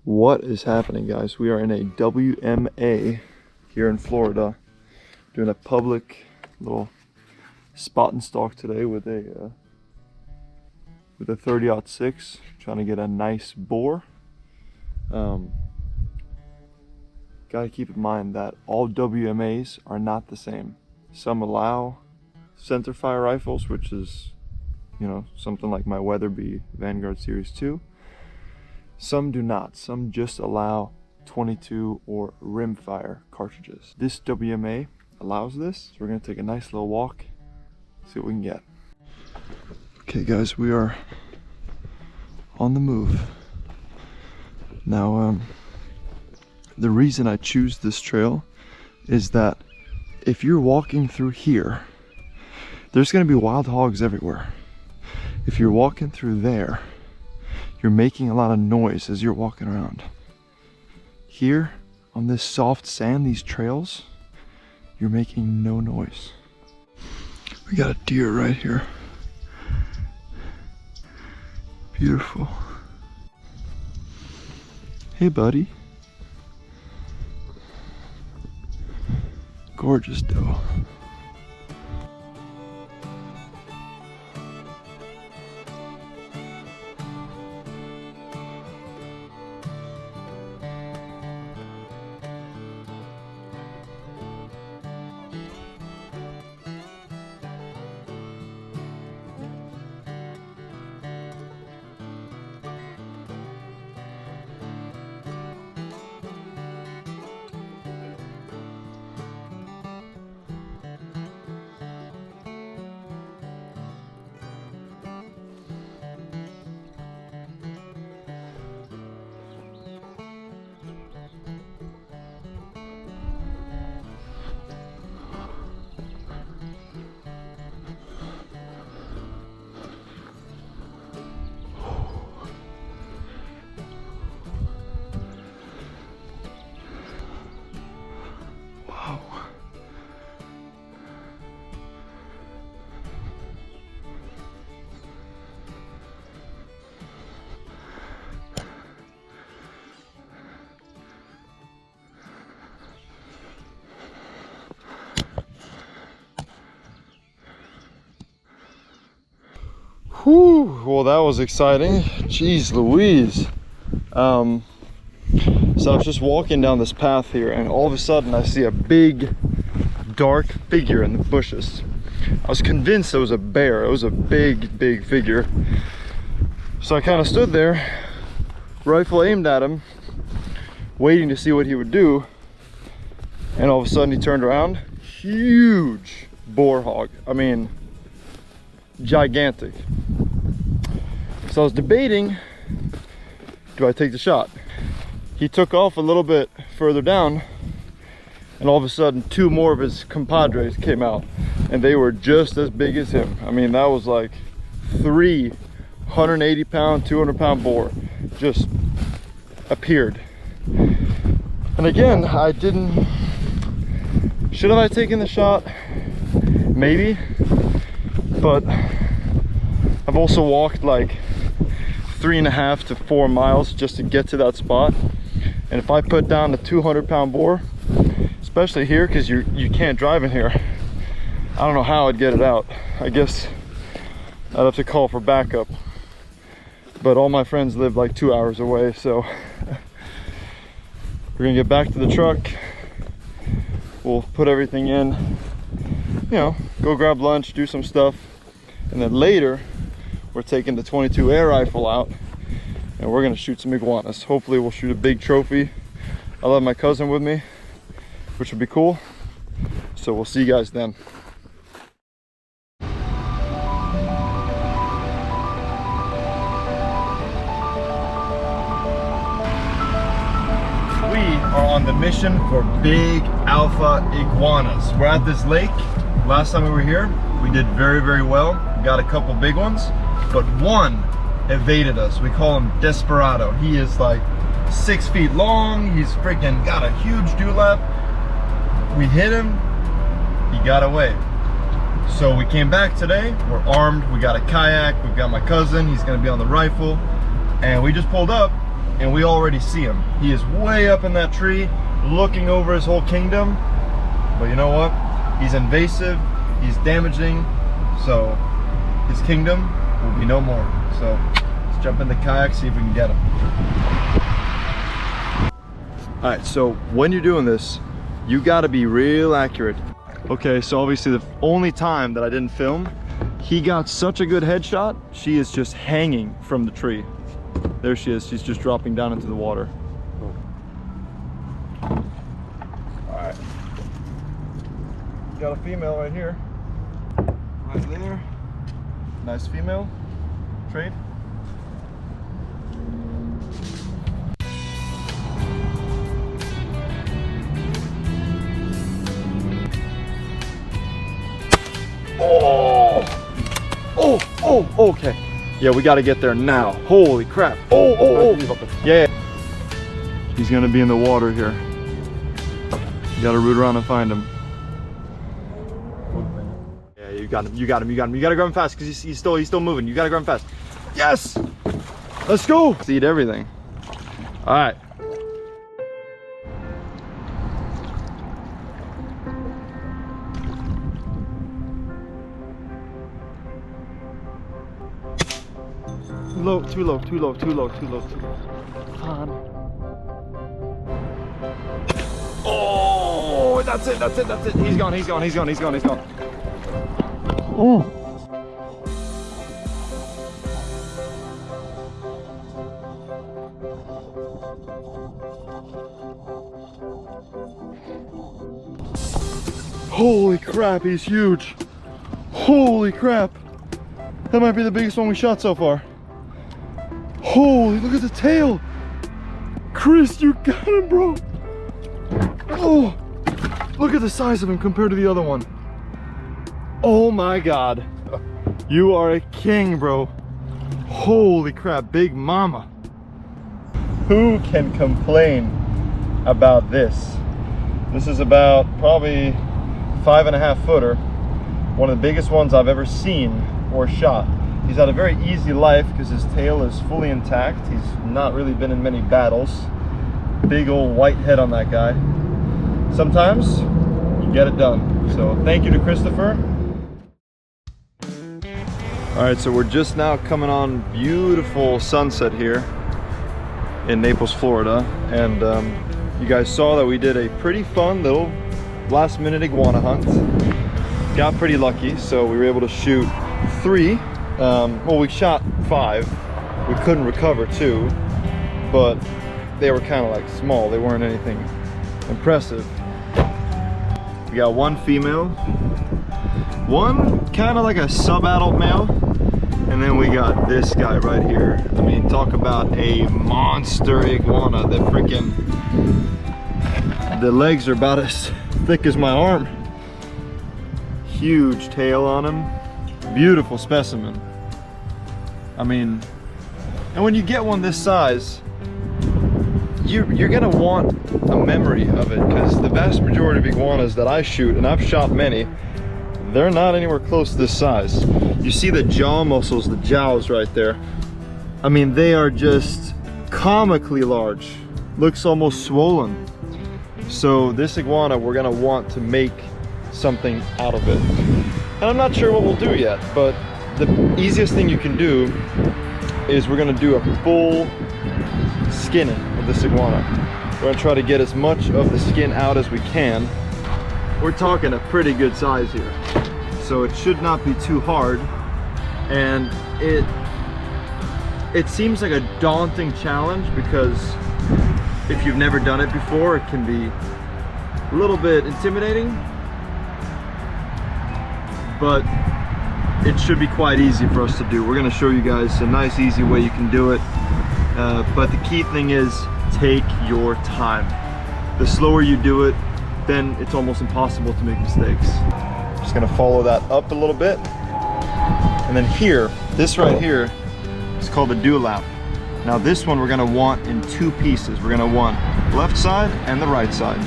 What is happening, guys? We are in a WMA here in Florida, doing a public little spot and stalk today with a 30-06, trying to get a nice boar. Gotta keep in mind that all WMAs are not the same. Some allow center fire rifles, which is, you know, something like my Weatherby Vanguard Series 2. Some do not. Some just allow 22 or rimfire cartridges. This WMA allows this, so we're gonna take a nice little walk, see what we can get. Okay guys, we are on the move. Now, the reason I choose this trail is that if you're walking through here, there's gonna be wild hogs everywhere. If you're walking through there, you're making a lot of noise as you're walking around. Here, on this soft sand, these trails, you're making no noise. We got a deer right here. Beautiful. Hey, buddy. Gorgeous doe. Whew, well that was exciting. Jeez Louise. So I was just walking down this path here and all of a sudden I see a big dark figure in the bushes. I was convinced it was a bear. It was a big figure. So I kind of stood there, rifle aimed at him, waiting to see what he would do, and all of a sudden he turned around. Huge boar hog. I mean, gigantic. So I was debating, do I take the shot? He took off a little bit further down and all of a sudden two more of his compadres came out and they were just as big as him. I mean, that was like 3 180-pound, 200-pound boar just appeared. And again, I didn't, should have I taken the shot? Maybe, but I've also walked like 3.5 to 4 miles just to get to that spot, and if I put down a 200-pound boar, especially here because you can't drive in here, I don't know how I'd get it out. I guess I'd have to call for backup, but all my friends live like 2 hours away, so we're gonna get back to the truck. We'll put everything in, you know, go grab lunch, do some stuff, and then later we're taking the 22 air rifle out and we're gonna shoot some iguanas. Hopefully we'll shoot a big trophy. I'll have my cousin with me, which would be cool. So we'll see you guys then. We are on the mission for big alpha iguanas. We're at this lake. Last time we were here, we did very well. We got a couple big ones, but one evaded us. We call him Desperado. He is like 6 feet long. He's freaking got a huge dewlap. We hit him, he got away. So we came back today, we're armed, we got a kayak, we've got my cousin, he's gonna be on the rifle, and we just pulled up and we already see him. He is way up in that tree, looking over his whole kingdom. But you know what? He's invasive, he's damaging, so his kingdom will be no more. So let's jump in the kayak, see if we can get him. All right, so when you're doing this, you gotta be real accurate. Okay, so obviously the only time that I didn't film, he got such a good headshot, she is just hanging from the tree. There she is, she's just dropping down into the water. All right. Got a female right here. Right there. Nice female. Trade. Oh, okay. Yeah, we got to get there now. Holy crap. Oh. Yeah. He's going to be in the water here. You got to root around and find him. Yeah, you got him. You got to grab him fast because he's still moving. You got to grab him fast. Yes. Let's go. Let's eat everything. All right. Low, too low. Fun. Oh, that's it. He's gone. Oh. Holy crap, he's huge. Holy crap. That might be the biggest one we shot so far. Holy, look at the tail. Chris, you got him, bro. Oh, look at the size of him compared to the other one. Oh my God. You are a king, bro. Holy crap, big mama. Who can complain about this? This is about probably 5.5 footer. One of the biggest ones I've ever seen or shot. He's had a very easy life because his tail is fully intact. He's not really been in many battles. Big old white head on that guy. Sometimes you get it done. So thank you to Christopher. All right, so we're just now coming on beautiful sunset here in Naples, Florida. And you guys saw that we did a pretty fun little last minute iguana hunt. Got pretty lucky, so we were able to shoot 3. Well, we shot 5. We couldn't recover 2, but they were kind of like small. They weren't anything impressive. We got 1 female, 1 kind of like a sub-adult male, and then we got this guy right here. I mean, talk about a monster iguana. The freaking, the legs are about as thick as my arm. Huge tail on him. Beautiful specimen. I mean, and when you get one this size, you're gonna want a memory of it, because the vast majority of iguanas that I shoot, and I've shot many, they're not anywhere close to this size. You see the jaw muscles, the jowls right there. I mean, they are just comically large. Looks almost swollen. So this iguana, we're gonna want to make something out of it. And I'm not sure what we'll do yet, but the easiest thing you can do is we're gonna do a full skinning of this iguana. We're gonna try to get as much of the skin out as we can. We're talking a pretty good size here, so it should not be too hard. And it seems like a daunting challenge, because if you've never done it before, it can be a little bit intimidating, but it should be quite easy for us to do. We're going to show you guys a nice, easy way you can do it. But the key thing is, take your time. The slower you do it, then it's almost impossible to make mistakes. Just going to follow that up a little bit. And then here, this right here is called a dewlap. Now this one we're going to want in 2 pieces. We're going to want left side and the right side.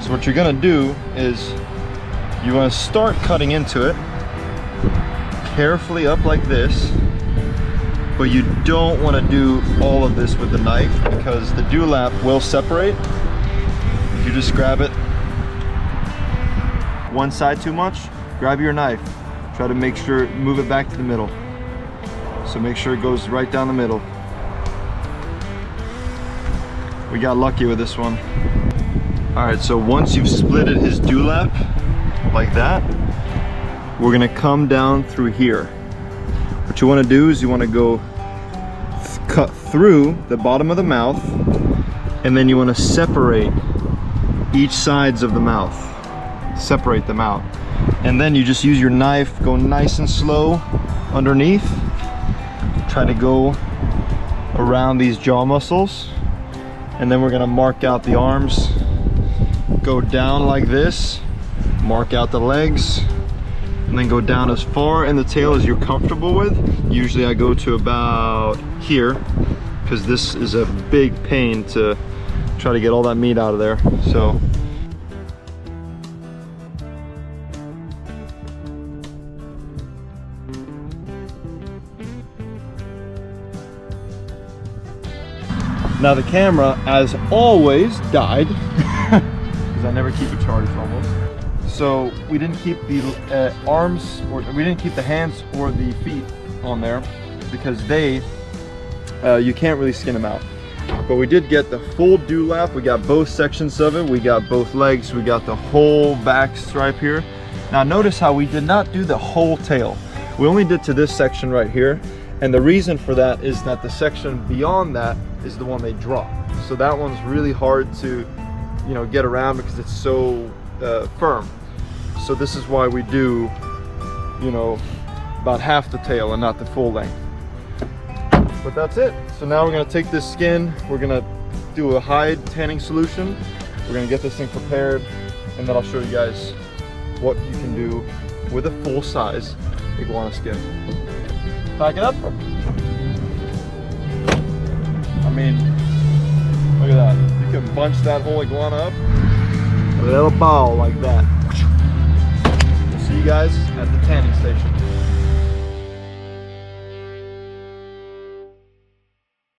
So what you're going to do is you want to start cutting into it carefully up like this, but you don't want to do all of this with the knife because the dewlap will separate. If you just grab it one side too much, grab your knife. Try to make sure, move it back to the middle. So make sure it goes right down the middle. We got lucky with this one. All right, so once you've splitted his dewlap like that, we're gonna come down through here. What you wanna do is you wanna go cut through the bottom of the mouth, and then you wanna separate each sides of the mouth. Separate them out. And then you just use your knife, go nice and slow underneath. Try to go around these jaw muscles. And then we're gonna mark out the arms. Go down like this, mark out the legs, and then go down as far in the tail as you're comfortable with. Usually I go to about here, because this is a big pain to try to get all that meat out of there. So now the camera, as always, died because I never keep it charged almost. So we didn't keep the arms, or we didn't keep the hands or the feet on there because you can't really skin them out. But we did get the full dewlap. We got both sections of it. We got both legs. We got the whole back stripe here. Now notice how we did not do the whole tail. We only did to this section right here. And the reason for that is that the section beyond that is the one they drop. So that one's really hard to, you know, get around because it's so firm. So this is why we do, you know, about half the tail and not the full length. But that's it. So now we're gonna take this skin, we're gonna do a hide tanning solution. We're gonna get this thing prepared, and then I'll show you guys what you can do with a full size iguana skin. Pack it up. I mean, look at that. You can bunch that whole iguana up, a little ball like that. We'll see you guys at the tanning station.